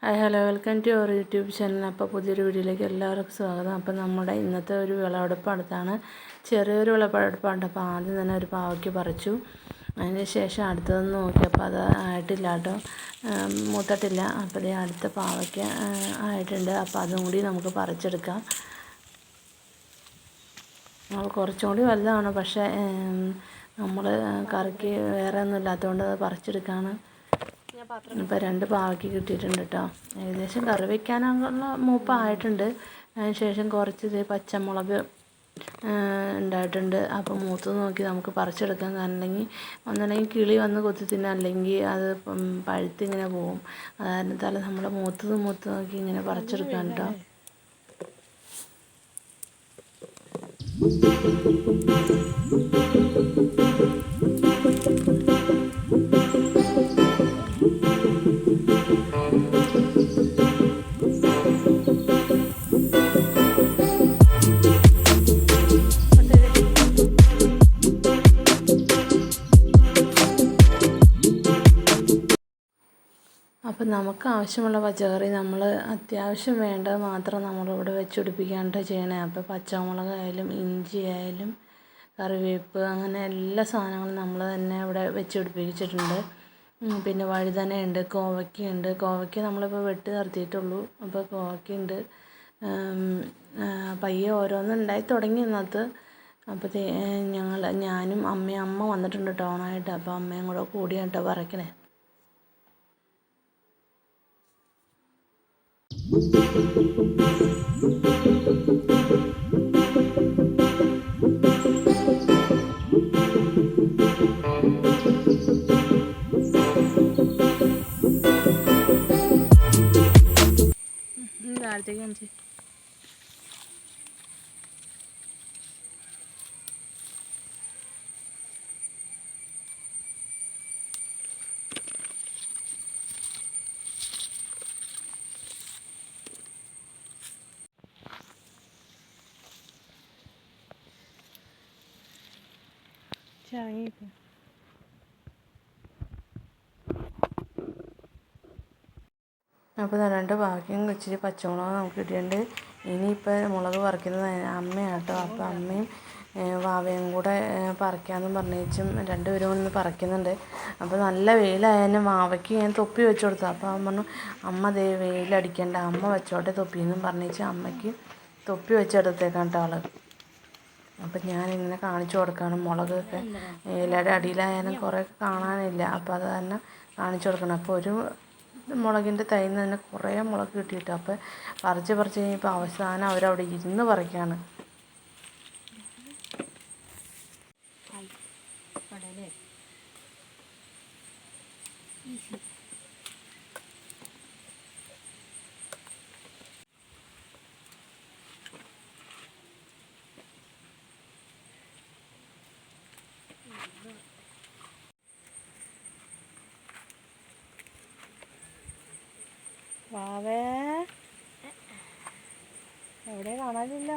Hi hello welcome to our YouTube channel. അപ്പോൾ പുതിയൊരു വീഡിയോയിലേക്ക് എല്ലാവർക്കും സ്വാഗതം. അപ്പോൾ നമ്മുടെ ഇന്നത്തെ ഒരു വിളവെടുപ്പ് അടുത്താണ്, ചെറിയൊരു വിളവെടുപ്പാണ്. അപ്പോൾ ആദ്യം തന്നെ ഒരു പാവയ്ക്ക് പറിച്ചു. അതിന് ശേഷം അടുത്തതെന്ന് നോക്കിയപ്പോൾ അത് ആയിട്ടില്ല കേട്ടോ, മൂത്തിട്ടില്ല. അപ്പോൾ അടുത്ത പാവയ്ക്ക് ആയിട്ടുണ്ട്. അപ്പോൾ അതും കൂടി നമുക്ക് പറിച്ചെടുക്കാം. നമ്മൾ കുറച്ചും കൂടി വലുതാണ്, പക്ഷേ നമ്മൾ കറിക്ക് വേറെ ഒന്നും ഇല്ലാത്തതുകൊണ്ട് അത് പറിച്ചെടുക്കാണ്. ഇപ്പോൾ 2 പാവയ്ക്ക് കിട്ടിയിട്ടുണ്ട് കേട്ടോ. ഏകദേശം കറി വയ്ക്കാനുള്ള മൂപ്പായിട്ടുണ്ട്. അതിന് ശേഷം കുറച്ച് പച്ചമുളക് ഉണ്ടായിട്ടുണ്ട്. അപ്പോൾ മൂത്ത് നോക്കി നമുക്ക് പറിച്ചെടുക്കാം. കാരണം ഒന്നുണ്ടെങ്കിൽ കിളി വന്ന് കൊത്തി തിന്നാം, അല്ലെങ്കിൽ അത് പഴുത്തിങ്ങനെ പോവും. അതായിരുന്നാലും നമ്മൾ മൂത്ത് നോക്കി ഇങ്ങനെ പറിച്ചെടുക്കാം കേട്ടോ. അപ്പം നമുക്ക് ആവശ്യമുള്ള പച്ചക്കറി നമ്മൾ അത്യാവശ്യം വേണ്ടത് മാത്രം നമ്മളിവിടെ വെച്ചുപിടിപ്പിക്കാണ്ട് ചെയ്യണേ. അപ്പോൾ പച്ചമുളകായാലും ഇഞ്ചി ആയാലും കറിവേപ്പ് അങ്ങനെ എല്ലാ സാധനങ്ങളും നമ്മൾ തന്നെ ഇവിടെ വെച്ചുപിടിപ്പിച്ചിട്ടുണ്ട്. പിന്നെ വഴുതനയുണ്ട്, കോവയ്ക്കയുണ്ട്. കോവയ്ക്ക നമ്മളിപ്പോൾ വെട്ടി നിർത്തിയിട്ടുള്ളൂ. അപ്പോൾ കോവയ്ക്കയുണ്ട്. പയ്യെ ഓരോന്നും ഉണ്ടായി തുടങ്ങി ഇന്നത്തെ. അപ്പോൾ ഞാനും അമ്മ വന്നിട്ടുണ്ട് ടൗണായിട്ട്. അപ്പോൾ അമ്മയും കൂടെ കൂടിയാണ് കേട്ടോ പറിക്കണേ. താഴത്തേക്ക് കാണിച്ച് ഇറങ്ങിയിരിക്കും. അപ്പോൾ 2 പാവയ്ക്കും ഇച്ചിരി പച്ചമുളക് നമുക്ക് കിട്ടിയിട്ടുണ്ട്. ഇനിയിപ്പോൾ മുളക് പറിക്കുന്നത് അമ്മയാണ് കേട്ടോ. അപ്പോൾ അമ്മയും വാവയും കൂടെ പറിക്കാമെന്ന് പറഞ്ഞേച്ചും 2 പേരും ഒന്ന് പറിക്കുന്നുണ്ട്. അപ്പോൾ നല്ല വെയിലായാലും വാവയ്ക്ക് ഞാൻ തൊപ്പി വെച്ച് കൊടുത്തു. അപ്പോൾ അവൻ പറഞ്ഞു, അമ്മ ദേ വെയിലടിക്കണ്ട, അമ്മ വെച്ചോട്ടെ തൊപ്പിയെന്നും പറഞ്ഞേച്ച് അമ്മയ്ക്ക് തൊപ്പി വെച്ചെടുത്തേക്കാം കേട്ടോ ആൾ. അപ്പം ഞാനിങ്ങനെ കാണിച്ചു കൊടുക്കുകയാണ്. മുളകൊക്കെ ഇലയുടെ അടിയിലായാലും കുറേ കാണാനില്ല, അപ്പോൾ അത് തന്നെ കാണിച്ചു കൊടുക്കണം. അപ്പോൾ ഒരു മുളകിൻ്റെ തൈയിൽ നിന്ന് തന്നെ കുറേ മുളക് കിട്ടിയിട്ട് അപ്പോൾ പറിച്ച് കഴിഞ്ഞപ്പോൾ അവസാനം അവരവിടെ ഇരുന്ന് പറിക്കുകയാണ്. വാവേ എവിടെ കാണാനില്ല.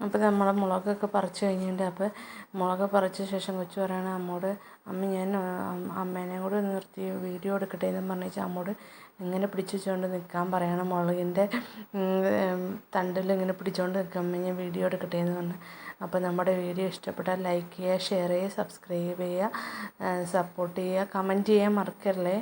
അപ്പോൾ നമ്മൾ മുളകൊക്കെ പറിച്ച് കഴിഞ്ഞിട്ടുണ്ട്. അപ്പോൾ മുളക് പറിച്ച ശേഷം കൊച്ചു പറയണ അമ്മോട്, ഞാൻ അമ്മേനെ കൂടെ നിർത്തി വീഡിയോ എടുക്കട്ടെ എന്ന് പറഞ്ഞാൽ അമ്മോട് ഇങ്ങനെ പിടിച്ച് വെച്ചുകൊണ്ട് നിൽക്കാൻ പറയണം. മുളകിൻ്റെ തണ്ടിൽ ഇങ്ങനെ പിടിച്ചുകൊണ്ട് നിൽക്കാം, അമ്മ ഞാൻ വീഡിയോ എടുക്കട്ടെ എന്ന് പറഞ്ഞു. അപ്പോൾ നമ്മുടെ വീഡിയോ ഇഷ്ടപ്പെട്ടാൽ ലൈക്ക് ചെയ്യുക, ഷെയർ ചെയ്യുക, സബ്സ്ക്രൈബ് ചെയ്യുക, സപ്പോർട്ട് ചെയ്യുക, കമൻറ്റ് ചെയ്യാൻ മറക്കല്ലേ.